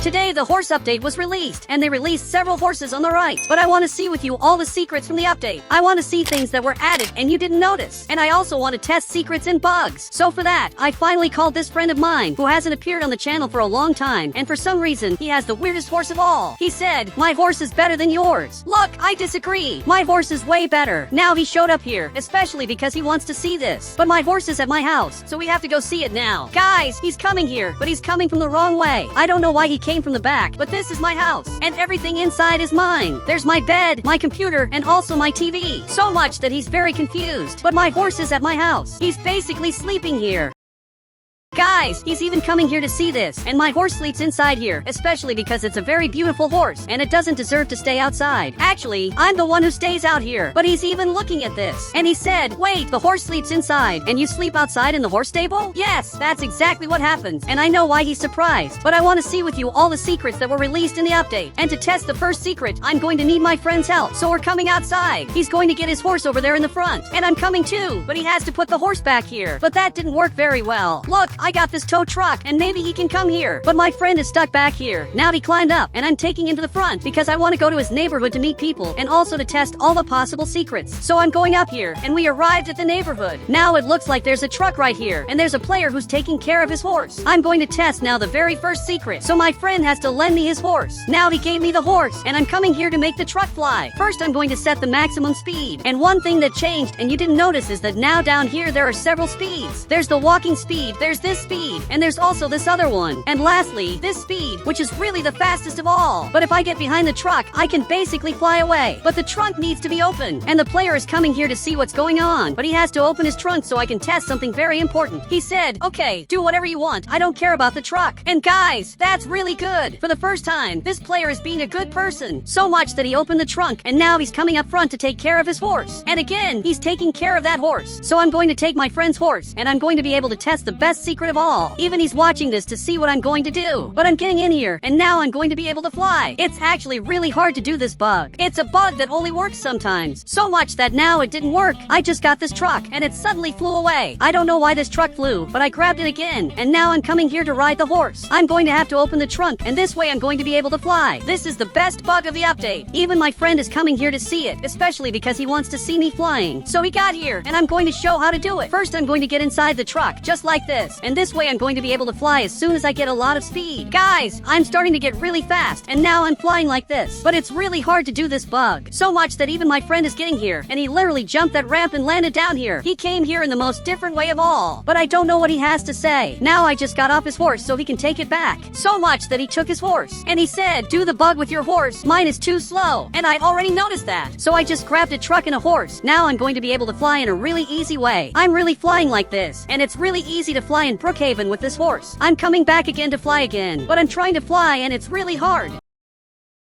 Today the horse update was released, and they released several horses on the right. But I want to see with you all the secrets from the update. I want to see things that were added and you didn't notice. And I also want to test secrets and bugs. So for that, I finally called this friend of mine who hasn't appeared on the channel for a long time, and for some reason, he has the weirdest horse of all. He said, "My horse is better than yours." Look, I disagree. My horse is way better. Now he showed up here, especially because he wants to see this. But my horse is at my house, so we have to go see it now. Guys, he's coming here, but he's coming from the wrong way. I don't know why he came from the back, but this is my house, and everything inside is mine. There's my bed, my computer, and also my TV. So much that he's very confused. But my horse is at my house. He's basically sleeping here. Guys, he's even coming here to see this, and my horse sleeps inside here, especially because it's a very beautiful horse, and it doesn't deserve to stay outside. Actually, I'm the one who stays out here, but he's even looking at this. And he said, "Wait, the horse sleeps inside, and you sleep outside in the horse stable?" Yes, that's exactly what happens, and I know why he's surprised, but I want to see with you all the secrets that were released in the update. And to test the first secret, I'm going to need my friend's help, so we're coming outside. He's going to get his horse over there in the front, and I'm coming too, but he has to put the horse back here. But that didn't work very well. Look, I got this tow truck, and maybe he can come here. But my friend is stuck back here. Now he climbed up, and I'm taking him to the front because I want to go to his neighborhood to meet people and also to test all the possible secrets. So I'm going up here, and we arrived at the neighborhood. Now it looks like there's a truck right here, and there's a player who's taking care of his horse. I'm going to test now the very first secret, so my friend has to lend me his horse. Now he gave me the horse, and I'm coming here to make the truck fly. First, I'm going to set the maximum speed. And one thing that changed, and you didn't notice, is that now down here there are several speeds. There's the walking speed, there's this speed, and there's also this other one. And lastly, this speed, which is really the fastest of all. But if I get behind the truck, I can basically fly away. But the trunk needs to be open, and the player is coming here to see what's going on. But he has to open his trunk so I can test something very important. He said, "Okay, do whatever you want. I don't care about the truck." And guys, that's really good. For the first time, this player is being a good person. So much that he opened the trunk, and now he's coming up front to take care of his horse. And again, he's taking care of that horse. So I'm going to take my friend's horse, and I'm going to be able to test the best secret of all. Even he's watching this to see what I'm going to do. But I'm getting in here, and now I'm going to be able to fly. It's actually really hard to do this bug. It's a bug that only works sometimes. So much that now it didn't work. I just got this truck, and it suddenly flew away. I don't know why this truck flew, but I grabbed it again, and now I'm coming here to ride the horse. I'm going to have to open the trunk, and this way I'm going to be able to fly. This is the best bug of the update. Even my friend is coming here to see it, especially because he wants to see me flying. So he got here, and I'm going to show how to do it. First, I'm going to get inside the truck, just like this, and this way I'm going to be able to fly as soon as I get a lot of speed. Guys, I'm starting to get really fast, and now I'm flying like this. But it's really hard to do this bug. So much that even my friend is getting here, and he literally jumped that ramp and landed down here. He came here in the most different way of all. But I don't know what he has to say. Now I just got off his horse so he can take it back. So much that he took his horse, and he said, "Do the bug with your horse. Mine is too slow." And I already noticed that. So I just grabbed a truck and a horse. Now I'm going to be able to fly in a really easy way. I'm really flying like this, and it's really easy to fly in Brookhaven with this horse. I'm coming back again to fly again, but I'm trying to fly and it's really hard.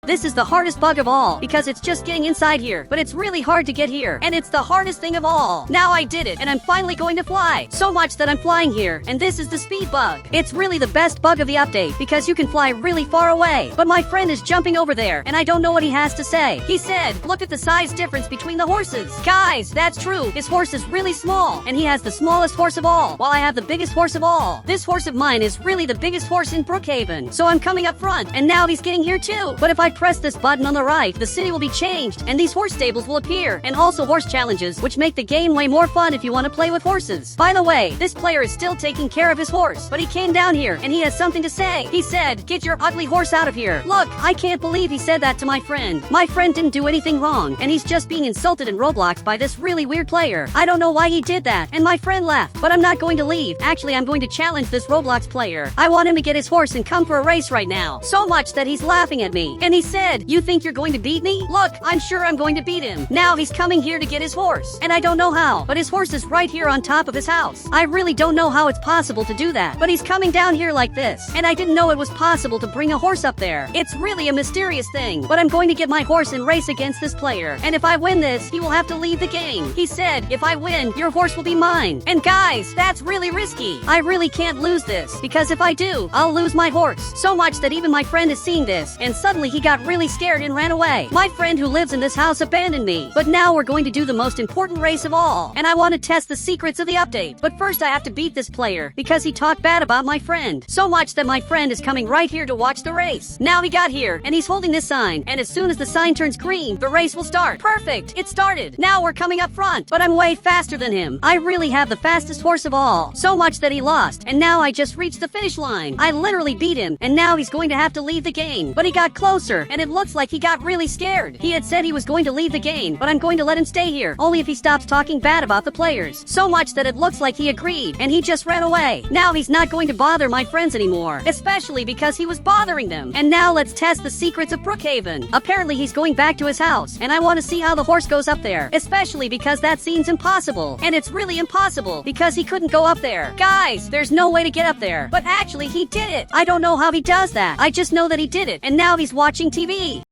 This is the hardest bug of all, because it's just getting inside here, but it's really hard to get here, and it's the hardest thing of all. Now I did it, and I'm finally going to fly. So much that I'm flying here, and this is the speed bug. It's really the best bug of the update, because you can fly really far away. But my friend is jumping over there, and I don't know what he has to say. He said, "Look at the size difference between the horses." Guys, that's true. His horse is really small, and he has the smallest horse of all, while I have the biggest horse of all. This horse of mine is really the biggest horse in Brookhaven. So I'm coming up front, and now he's getting here too. But if I press this button on the right, the city will be changed, and these horse stables will appear, and also horse challenges, which make the game way more fun if you want to play with horses. By the way, this player is still taking care of his horse, but he came down here, and he has something to say. He said, "Get your ugly horse out of here." Look, I can't believe he said that to my friend. My friend didn't do anything wrong, and he's just being insulted in Roblox by this really weird player. I don't know why he did that, and my friend left. But I'm not going to leave. Actually, I'm going to challenge this Roblox player. I want him to get his horse and come for a race right now. So much that he's laughing at me, and he said, "You think you're going to beat me? Look, I'm sure I'm going to beat him." Now he's coming here to get his horse, and I don't know how, but his horse is right here on top of his house. I really don't know how it's possible to do that, but he's coming down here like this, and I didn't know it was possible to bring a horse up there. It's really a mysterious thing, but I'm going to get my horse and race against this player, and if I win this, he will have to leave the game. He said, "If I win, your horse will be mine." And guys, that's really risky. I really can't lose this, because if I do, I'll lose my horse. So much that even my friend is seeing this, and suddenly he got got really scared and ran away. My friend who lives in this house abandoned me. But now we're going to do the most important race of all. And I want to test the secrets of the update. But first I have to beat this player because he talked bad about my friend. So much that my friend is coming right here to watch the race. Now he got here and he's holding this sign. And as soon as the sign turns green, the race will start. Perfect. It started. Now we're coming up front. But I'm way faster than him. I really have the fastest horse of all. So much that he lost. And now I just reached the finish line. I literally beat him. And now he's going to have to leave the game. But he got closer. And it looks like he got really scared. He had said he was going to leave the game. But I'm going to let him stay here. Only if he stops talking bad about the players. So much that it looks like he agreed. And he just ran away. Now he's not going to bother my friends anymore. Especially because he was bothering them. And now let's test the secrets of Brookhaven. Apparently he's going back to his house. And I want to see how the horse goes up there. Especially because that seems impossible. And it's really impossible because he couldn't go up there. Guys, there's no way to get up there. But actually he did it. I don't know how he does that. I just know that he did it. And now he's watching TV.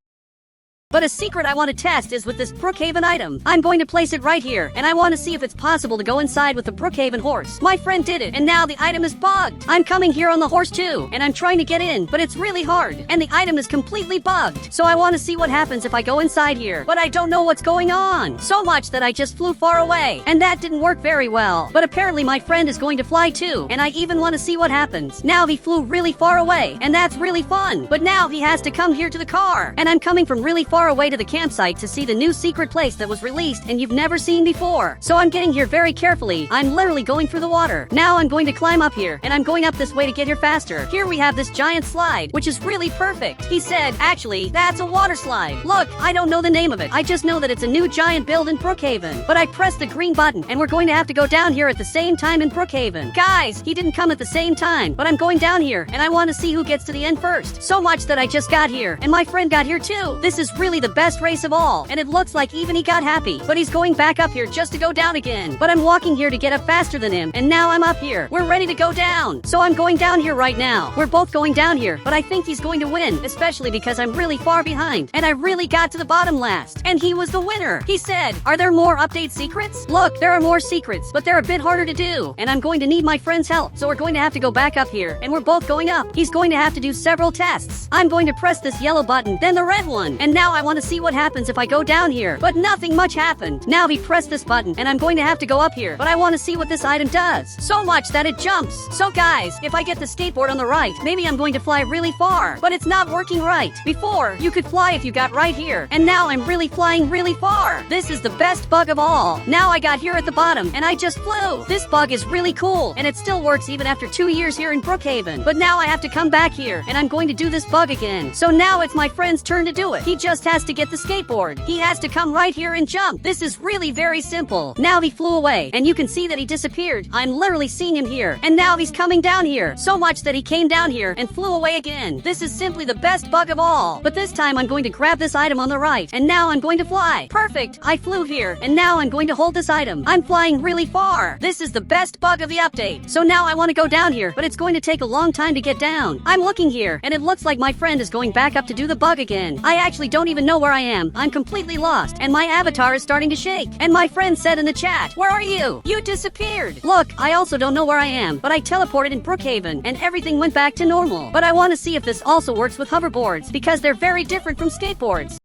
But a secret I want to test is with this Brookhaven item. I'm going to place it right here, and I want to see if it's possible to go inside with the Brookhaven horse. My friend did it, and now the item is bugged. I'm coming here on the horse too, and I'm trying to get in, but it's really hard, and the item is completely bugged. So I want to see what happens if I go inside here, but I don't know what's going on. So much that I just flew far away, and that didn't work very well. But apparently my friend is going to fly too, and I even want to see what happens. Now he flew really far away, and that's really fun. But now he has to come here to the car, and I'm coming from really far away to the campsite to see the new secret place that was released and you've never seen before. So I'm getting here very carefully. I'm literally going through the water. Now I'm going to climb up here, and I'm going up this way to get here faster. Here we have this giant slide, which is really perfect. He said, actually, that's a water slide. Look, I don't know the name of it. I just know that it's a new giant build in Brookhaven. But I pressed the green button, and we're going to have to go down here at the same time in Brookhaven. Guys, he didn't come at the same time, but I'm going down here, and I want to see who gets to the end first. So much that I just got here, and my friend got here too. This is really the best race of all, and it looks like even he got happy, but he's going back up here just to go down again. But I'm walking here to get up faster than him, and now I'm up here. We're ready to go down. So I'm going down here right now. We're both going down here, but I think he's going to win, especially because I'm really far behind, and I really got to the bottom last, and he was the winner. He said, are there more update secrets? Look, there are more secrets, but they're a bit harder to do, and I'm going to need my friend's help, so we're going to have to go back up here, and we're both going up. He's going to have to do several tests. I'm going to press this yellow button, then the red one, and now I want to see what happens if I go down here. But nothing much happened. Now he pressed this button, and I'm going to have to go up here, but I want to see what this item does. So much that it jumps. So guys, if I get the skateboard on the right, maybe I'm going to fly really far, but it's not working right. Before, you could fly if you got right here, and now I'm really flying really far. This is the best bug of all. Now I got here at the bottom, and I just flew. This bug is really cool, and it still works even after 2 years here in Brookhaven. But now I have to come back here, and I'm going to do this bug again. So now it's my friend's turn to do it. He just has to get the skateboard. He has to come right here and jump. This is really very simple. Now he flew away, and you can see that he disappeared. I'm literally seeing him here, and now he's coming down here. So much that he came down here and flew away again. This is simply the best bug of all. But this time I'm going to grab this item on the right, and now I'm going to fly. Perfect. I flew here, and now I'm going to hold this item. I'm flying really far. This is the best bug of the update. So now I want to go down here, but it's going to take a long time to get down. I'm looking here, and it looks like my friend is going back up to do the bug again. I actually don't even know where I am. I'm completely lost, and my avatar is starting to shake. And my friend said in the chat, where are you? You disappeared. Look, I also don't know where I am, but I teleported in Brookhaven, and everything went back to normal. But I want to see if this also works with hoverboards, because they're very different from skateboards.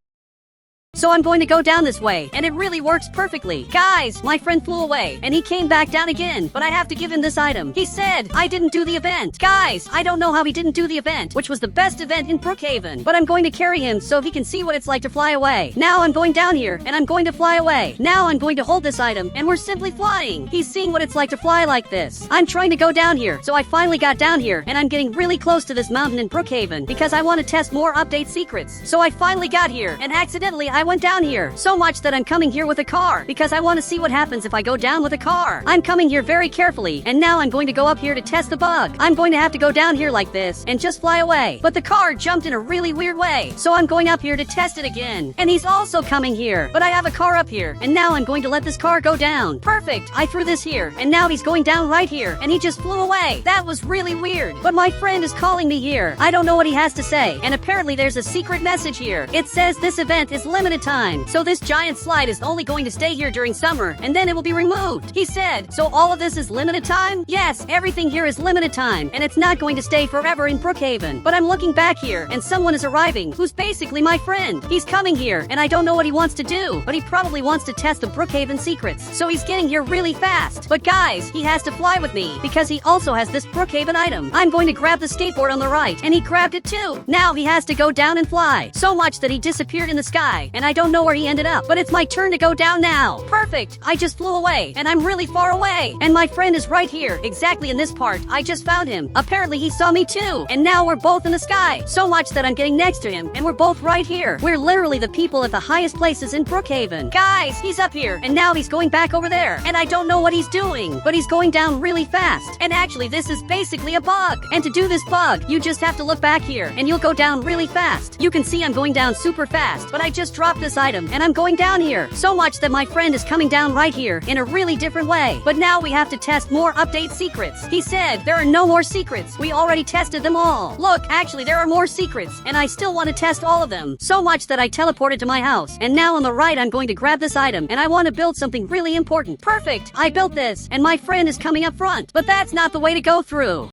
So I'm going to go down this way, and it really works perfectly. Guys, my friend flew away, and he came back down again, but I have to give him this item. He said, I didn't do the event. Guys, I don't know how he didn't do the event, which was the best event in Brookhaven, but I'm going to carry him so he can see what it's like to fly away. Now I'm going down here, and I'm going to fly away. Now I'm going to hold this item, and we're simply flying. He's seeing what it's like to fly like this. I'm trying to go down here, so I finally got down here, and I'm getting really close to this mountain in Brookhaven, because I want to test more update secrets. So I finally got here, and accidentally I went down here. So much that I'm coming here with a car, because I want to see what happens if I go down with a car. I'm coming here very carefully, and now I'm going to go up here to test the bug. I'm going to have to go down here like this, and just fly away. But the car jumped in a really weird way, so I'm going up here to test it again. And he's also coming here, but I have a car up here, and now I'm going to let this car go down. Perfect! I threw this here, and now he's going down right here, and he just flew away. That was really weird, but my friend is calling me here. I don't know what he has to say, and apparently there's a secret message here. It says this event is limited limited time. So this giant slide is only going to stay here during summer, and then it will be removed. He said, so all of this is limited time? Yes, everything here is limited time, and it's not going to stay forever in Brookhaven. But I'm looking back here, and someone is arriving, who's basically my friend. He's coming here, and I don't know what he wants to do, but he probably wants to test the Brookhaven secrets. So he's getting here really fast. But guys, he has to fly with me, because he also has this Brookhaven item. I'm going to grab the skateboard on the right, and he grabbed it too. Now he has to go down and fly. So much that he disappeared in the sky, and I don't know where he ended up, but it's my turn to go down now. Perfect! I just flew away, and I'm really far away. And my friend is right here, exactly in this part. I just found him. Apparently he saw me too, and now we're both in the sky. So much that I'm getting next to him, and we're both right here. We're literally the people at the highest places in Brookhaven. Guys, he's up here, and now he's going back over there, and I don't know what he's doing, but he's going down really fast. And actually, this is basically a bug. And to do this bug, you just have to look back here, and you'll go down really fast. You can see I'm going down super fast, but I just dropped this item, and I'm going down here. So much that my friend is coming down right here in a really different way. But now we have to test more update secrets. He said there are no more secrets. We already tested them all. Look, actually there are more secrets, and I still want to test all of them. So much that I teleported to my house, and now on the right I'm going to grab this item, and I want to build something really important. Perfect! I built this, and my friend is coming up front, but that's not the way to go through.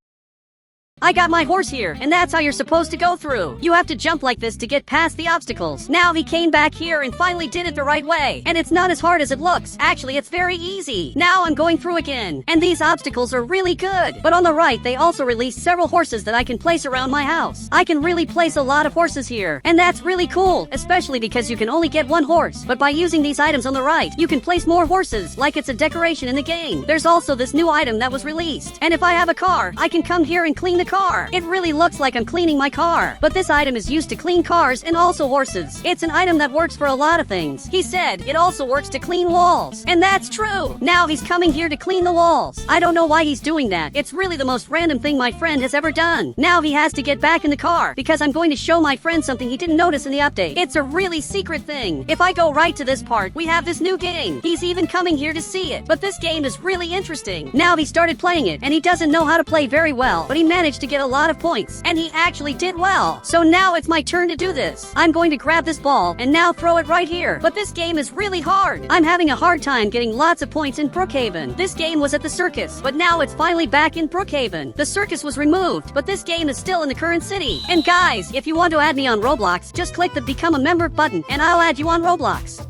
I got my horse here, and that's how you're supposed to go through. You have to jump like this to get past the obstacles. Now he came back here and finally did it the right way. And it's not as hard as it looks. Actually, it's very easy. Now I'm going through again. And these obstacles are really good. But on the right, they also released several horses that I can place around my house. I can really place a lot of horses here. And that's really cool, especially because you can only get one horse. But by using these items on the right, you can place more horses, like it's a decoration in the game. There's also this new item that was released. And if I have a car, I can come here and clean the car. It really looks like I'm cleaning my car. But this item is used to clean cars and also horses. It's an item that works for a lot of things. He said it also works to clean walls. And that's true. Now he's coming here to clean the walls. I don't know why he's doing that. It's really the most random thing my friend has ever done. Now he has to get back in the car because I'm going to show my friend something he didn't notice in the update. It's a really secret thing. If I go right to this part, we have this new game. He's even coming here to see it. But this game is really interesting. Now he started playing it, and he doesn't know how to play very well, but he managed to get a lot of points, and he actually did well. So now it's my turn to do this. I'm going to grab this ball and now throw it right here. But this game is really hard. I'm having a hard time getting lots of points in Brookhaven. This game was at the circus, but now it's finally back in Brookhaven. The circus was removed, but this game is still in the current city. And guys, if you want to add me on Roblox, just click the become a member button and I'll add you on Roblox.